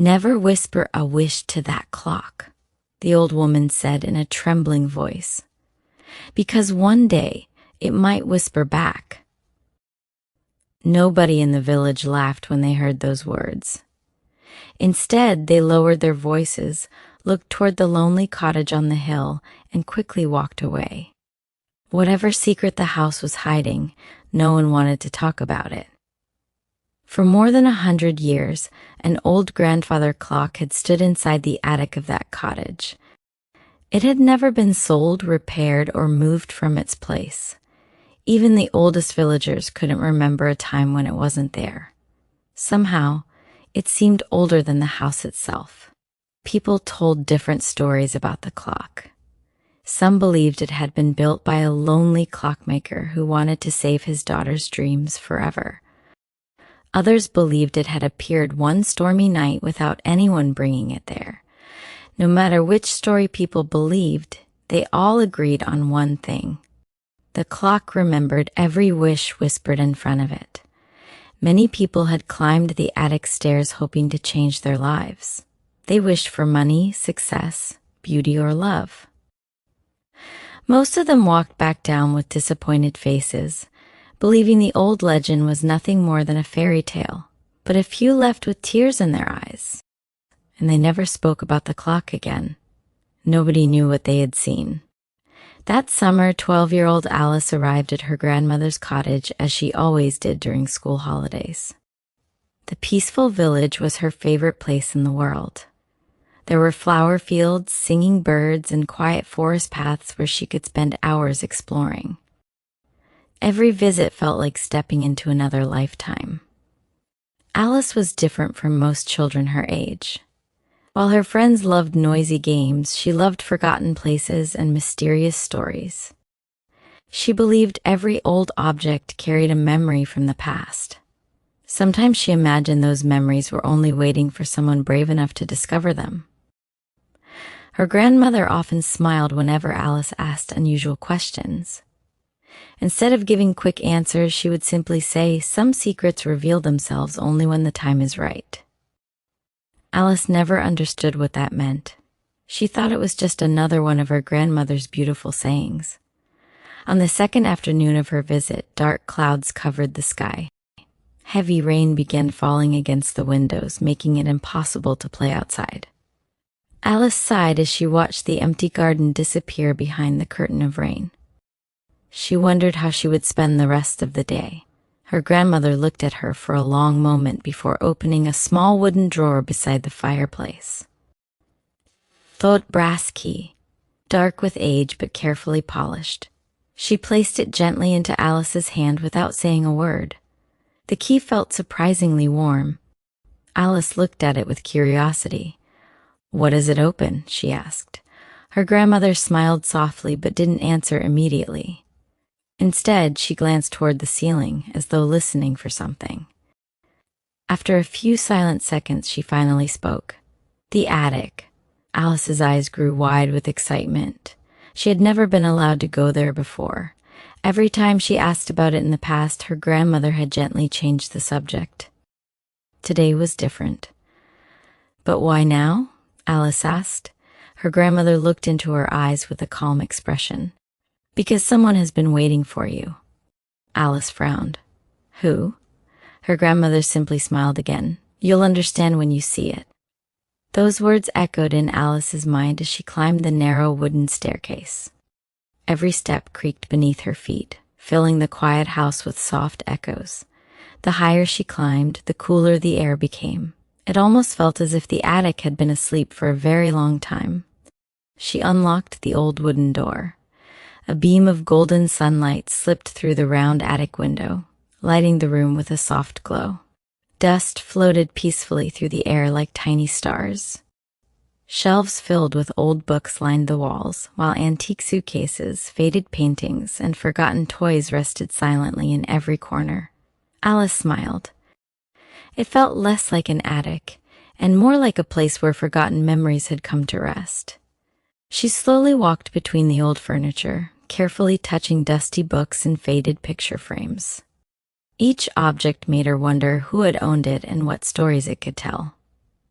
"Never whisper a wish to that clock," the old woman said in a trembling voice, "because one day it might whisper back." Nobody in the village laughed when they heard those words. Instead, they lowered their voices, looked toward the lonely cottage on the hill, and quickly walked away. Whatever secret the house was hiding, no one wanted to talk about it. For more than 100 years, an old grandfather clock had stood inside the attic of that cottage. It had never been sold, repaired, or moved from its place. Even the oldest villagers couldn't remember a time when it wasn't there. Somehow, it seemed older than the house itself. People told different stories about the clock. Some believed it had been built by a lonely clockmaker who wanted to save his daughter's dreams forever. Others believed it had appeared one stormy night without anyone bringing it there. No matter which story people believed, they all agreed on one thing. The clock remembered every wish whispered in front of it. Many people had climbed the attic stairs hoping to change their lives. They wished for money, success, beauty, or love. Most of them walked back down with disappointed faces, believing the old legend was nothing more than a fairy tale, but a few left with tears in their eyes. And they never spoke about the clock again. Nobody knew what they had seen. That summer, 12-year-old Alice arrived at her grandmother's cottage as she always did during school holidays. The peaceful village was her favorite place in the world. There were flower fields, singing birds, and quiet forest paths where she could spend hours exploring. Every visit felt like stepping into another lifetime. Alice was different from most children her age. While her friends loved noisy games, she loved forgotten places and mysterious stories. She believed every old object carried a memory from the past. Sometimes she imagined those memories were only waiting for someone brave enough to discover them. Her grandmother often smiled whenever Alice asked unusual questions. Instead of giving quick answers, she would simply say, "Some secrets reveal themselves only when the time is right." Alice never understood what that meant. She thought it was just another one of her grandmother's beautiful sayings. On the second afternoon of her visit, dark clouds covered the sky. Heavy rain began falling against the windows, making it impossible to play outside. Alice sighed as she watched the empty garden disappear behind the curtain of rain. She wondered how she would spend the rest of the day. Her grandmother looked at her for a long moment before opening a small wooden drawer beside the fireplace. Thought brass key, dark with age but carefully polished. She placed it gently into Alice's hand without saying a word. The key felt surprisingly warm. Alice looked at it with curiosity. "What does it open?" she asked. Her grandmother smiled softly but didn't answer immediately. Instead, she glanced toward the ceiling, as though listening for something. After a few silent seconds, she finally spoke. "The attic." Alice's eyes grew wide with excitement. She had never been allowed to go there before. Every time she asked about it in the past, her grandmother had gently changed the subject. Today was different. "But why now?" Alice asked. Her grandmother looked into her eyes with a calm expression. "Because someone has been waiting for you." Alice frowned. "Who?" Her grandmother simply smiled again. "You'll understand when you see it." Those words echoed in Alice's mind as she climbed the narrow wooden staircase. Every step creaked beneath her feet, filling the quiet house with soft echoes. The higher she climbed, the cooler the air became. It almost felt as if the attic had been asleep for a very long time. She unlocked the old wooden door. A beam of golden sunlight slipped through the round attic window, lighting the room with a soft glow. Dust floated peacefully through the air like tiny stars. Shelves filled with old books lined the walls, while antique suitcases, faded paintings, and forgotten toys rested silently in every corner. Alice smiled. It felt less like an attic, and more like a place where forgotten memories had come to rest. She slowly walked between the old furniture, carefully touching dusty books and faded picture frames. Each object made her wonder who had owned it and what stories it could tell.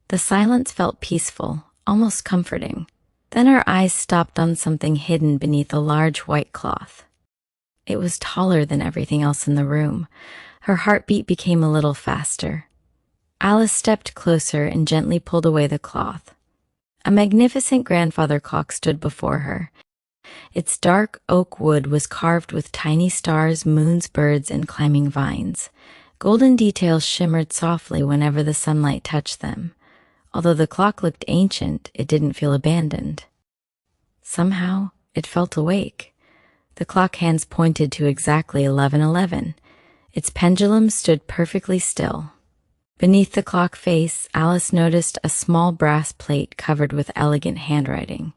The silence felt peaceful, almost comforting. Then her eyes stopped on something hidden beneath a large white cloth. It was taller than everything else in the room. Her heartbeat became a little faster. Alice stepped closer and gently pulled away the cloth. A magnificent grandfather clock stood before her. Its dark oak wood was carved with tiny stars, moons, birds, and climbing vines. Golden details shimmered softly whenever the sunlight touched them. Although the clock looked ancient, it didn't feel abandoned. Somehow, it felt awake. The clock hands pointed to exactly 11:11. Its pendulum stood perfectly still. Beneath the clock face, Alice noticed a small brass plate covered with elegant handwriting.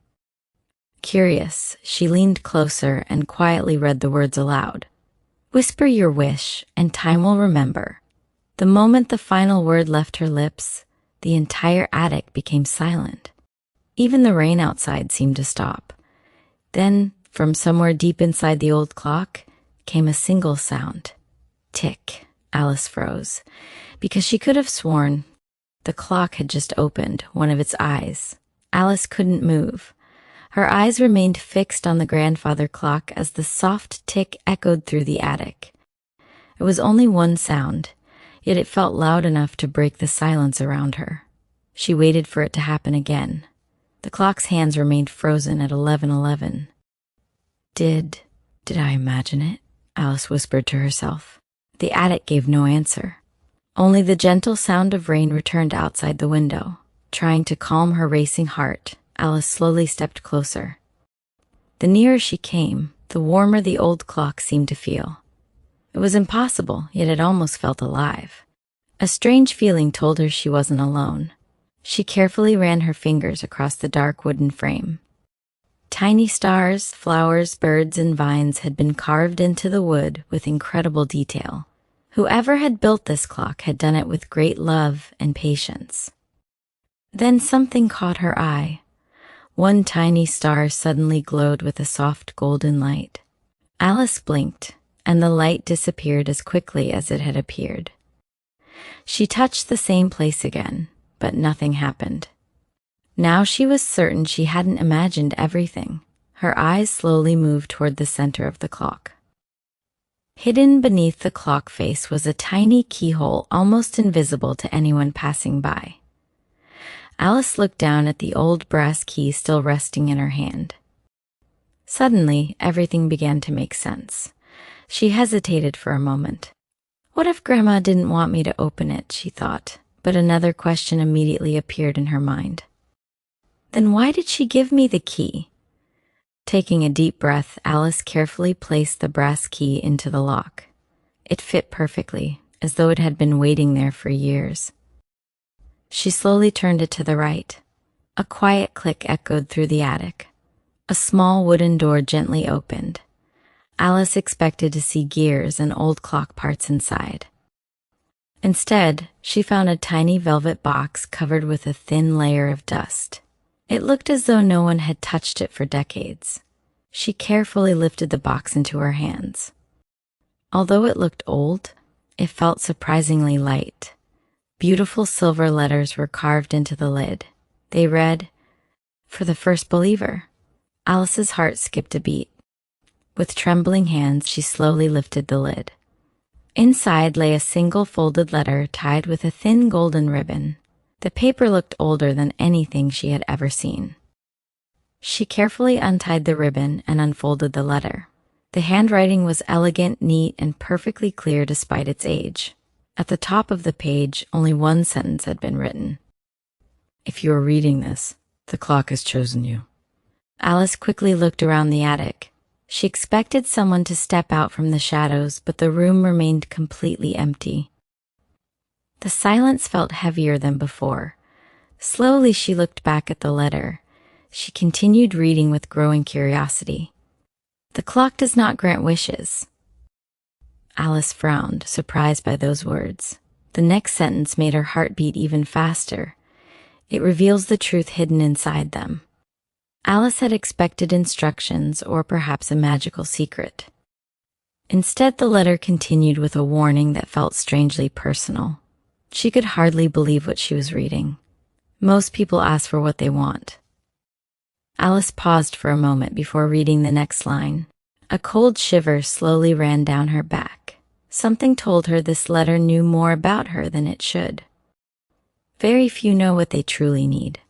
Curious, she leaned closer and quietly read the words aloud. "Whisper your wish, and time will remember." The moment the final word left her lips, the entire attic became silent. Even the rain outside seemed to stop. Then, from somewhere deep inside the old clock, came a single sound. Tick. Alice froze, because she could have sworn the clock had just opened one of its eyes. Alice couldn't move. Her eyes remained fixed on the grandfather clock as the soft tick echoed through the attic. It was only one sound, yet it felt loud enough to break the silence around her. She waited for it to happen again. The clock's hands remained frozen at 11:11. Did I imagine it? Alice whispered to herself. The attic gave no answer. Only the gentle sound of rain returned outside the window. Trying to calm her racing heart, Alice slowly stepped closer. The nearer she came, the warmer the old clock seemed to feel. It was impossible, yet it almost felt alive. A strange feeling told her she wasn't alone. She carefully ran her fingers across the dark wooden frame. Tiny stars, flowers, birds, and vines had been carved into the wood with incredible detail. Whoever had built this clock had done it with great love and patience. Then something caught her eye. One tiny star suddenly glowed with a soft golden light. Alice blinked, and the light disappeared as quickly as it had appeared. She touched the same place again, but nothing happened. Now she was certain she hadn't imagined everything. Her eyes slowly moved toward the center of the clock. Hidden beneath the clock face was a tiny keyhole almost invisible to anyone passing by. Alice looked down at the old brass key still resting in her hand. Suddenly, everything began to make sense. She hesitated for a moment. What if Grandma didn't want me to open it, she thought, but another question immediately appeared in her mind. Then why did she give me the key? Taking a deep breath, Alice carefully placed the brass key into the lock. It fit perfectly, as though it had been waiting there for years. She slowly turned it to the right. A quiet click echoed through the attic. A small wooden door gently opened. Alice expected to see gears and old clock parts inside. Instead, she found a tiny velvet box covered with a thin layer of dust. It looked as though no one had touched it for decades. She carefully lifted the box into her hands. Although it looked old, it felt surprisingly light. Beautiful silver letters were carved into the lid. They read, "For the First Believer." Alice's heart skipped a beat. With trembling hands, she slowly lifted the lid. Inside lay a single folded letter tied with a thin golden ribbon. The paper looked older than anything she had ever seen. She carefully untied the ribbon and unfolded the letter. The handwriting was elegant, neat, and perfectly clear despite its age. At the top of the page, only one sentence had been written. "If you are reading this, the clock has chosen you." Alice quickly looked around the attic. She expected someone to step out from the shadows, but the room remained completely empty. The silence felt heavier than before. Slowly she looked back at the letter. She continued reading with growing curiosity. "The clock does not grant wishes." Alice frowned, surprised by those words. The next sentence made her heart beat even faster. "It reveals the truth hidden inside them." Alice had expected instructions or perhaps a magical secret. Instead, the letter continued with a warning that felt strangely personal. She could hardly believe what she was reading. Most people ask for what they want. Alice paused for a moment before reading the next line. A cold shiver slowly ran down her back. Something told her this letter knew more about her than it should. Very few know what they truly need.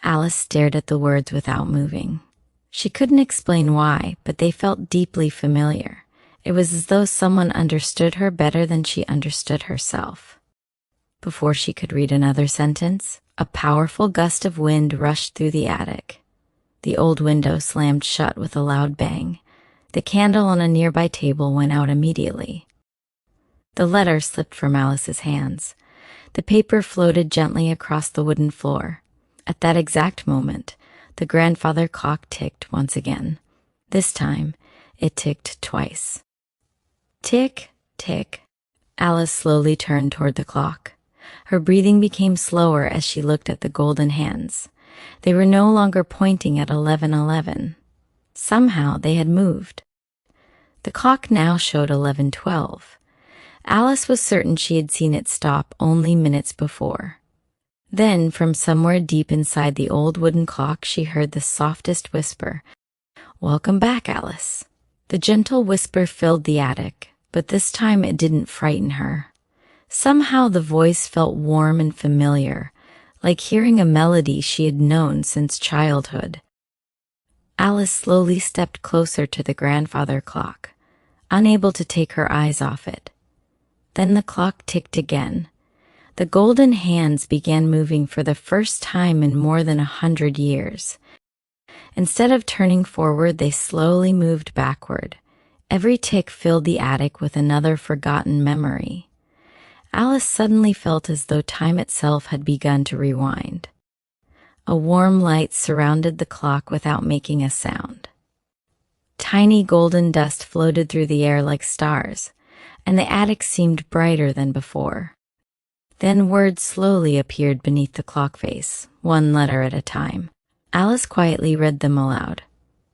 Alice stared at the words without moving. She couldn't explain why, but they felt deeply familiar. It was as though someone understood her better than she understood herself. Before she could read another sentence, a powerful gust of wind rushed through the attic. The old window slammed shut with a loud bang. The candle on a nearby table went out immediately. The letter slipped from Alice's hands. The paper floated gently across the wooden floor. At that exact moment, the grandfather clock ticked once again. This time, it ticked twice. Tick, tick. Alice slowly turned toward the clock. Her breathing became slower as she looked at the golden hands. They were no longer pointing at 11:11. Somehow they had moved. The clock now showed 11:12. Alice was certain she had seen it stop only minutes before. Then, from somewhere deep inside the old wooden clock, she heard the softest whisper. "Welcome back, Alice." The gentle whisper filled the attic, but this time it didn't frighten her. Somehow the voice felt warm and familiar, like hearing a melody she had known since childhood. Alice slowly stepped closer to the grandfather clock, unable to take her eyes off it. Then the clock ticked again. The golden hands began moving for the first time in more than 100 years. Instead of turning forward, they slowly moved backward. Every tick filled the attic with another forgotten memory. Alice suddenly felt as though time itself had begun to rewind. A warm light surrounded the clock without making a sound. Tiny golden dust floated through the air like stars, and the attic seemed brighter than before. Then words slowly appeared beneath the clock face, one letter at a time. Alice quietly read them aloud.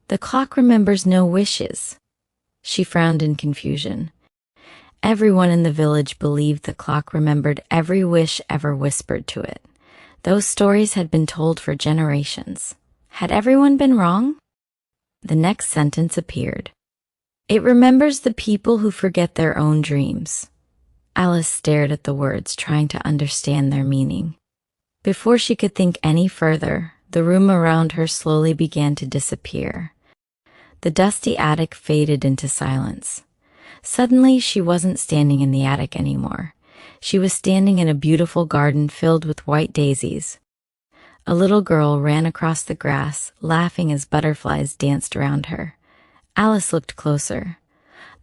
"The clock remembers no wishes." She frowned in confusion. Everyone in the village believed the clock remembered every wish ever whispered to it. Those stories had been told for generations. Had everyone been wrong? The next sentence appeared. "It remembers the people who forget their own dreams." Alice stared at the words, trying to understand their meaning. Before she could think any further, the room around her slowly began to disappear. The dusty attic faded into silence. Suddenly, she wasn't standing in the attic anymore. She was standing in a beautiful garden filled with white daisies. A little girl ran across the grass, laughing as butterflies danced around her. Alice looked closer.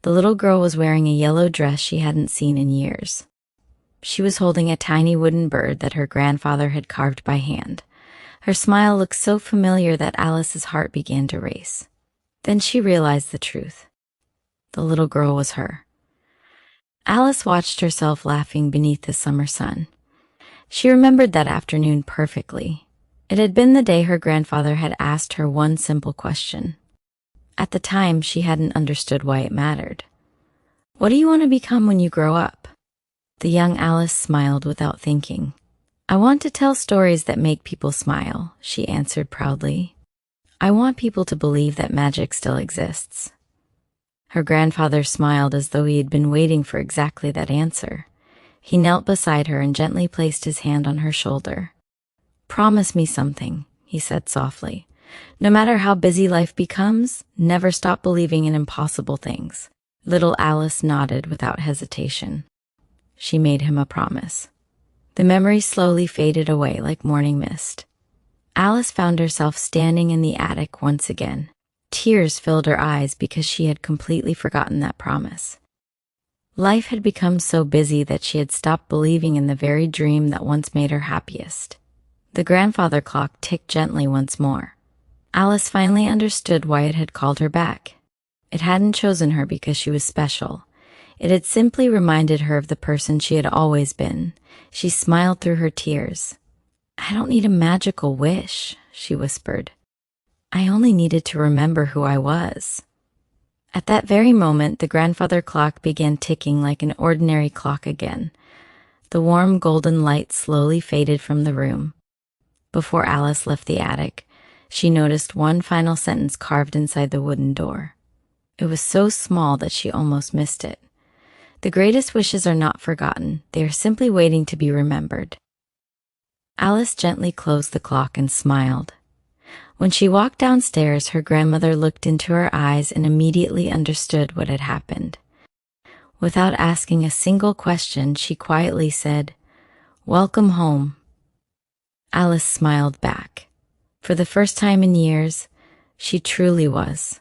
The little girl was wearing a yellow dress she hadn't seen in years. She was holding a tiny wooden bird that her grandfather had carved by hand. Her smile looked so familiar that Alice's heart began to race. Then she realized the truth. The little girl was her. Alice watched herself laughing beneath the summer sun. She remembered that afternoon perfectly. It had been the day her grandfather had asked her one simple question. At the time, she hadn't understood why it mattered. "What do you want to become when you grow up?" The young Alice smiled without thinking. "I want to tell stories that make people smile," she answered proudly. "I want people to believe that magic still exists." Her grandfather smiled as though he had been waiting for exactly that answer. He knelt beside her and gently placed his hand on her shoulder. "Promise me something," he said softly. "No matter how busy life becomes, never stop believing in impossible things." Little Alice nodded without hesitation. She made him a promise. The memory slowly faded away like morning mist. Alice found herself standing in the attic once again. Tears filled her eyes because she had completely forgotten that promise. Life had become so busy that she had stopped believing in the very dream that once made her happiest. The grandfather clock ticked gently once more. Alice finally understood why it had called her back. It hadn't chosen her because she was special. It had simply reminded her of the person she had always been. She smiled through her tears. "I don't need a magical wish," she whispered. "I only needed to remember who I was." At that very moment, the grandfather clock began ticking like an ordinary clock again. The warm golden light slowly faded from the room. Before Alice left the attic, she noticed one final sentence carved inside the wooden door. It was so small that she almost missed it. The greatest wishes are not forgotten. They are simply waiting to be remembered. Alice gently closed the clock and smiled. When she walked downstairs, her grandmother looked into her eyes and immediately understood what had happened. Without asking a single question, she quietly said, "Welcome home." Alice smiled back. For the first time in years, she truly was.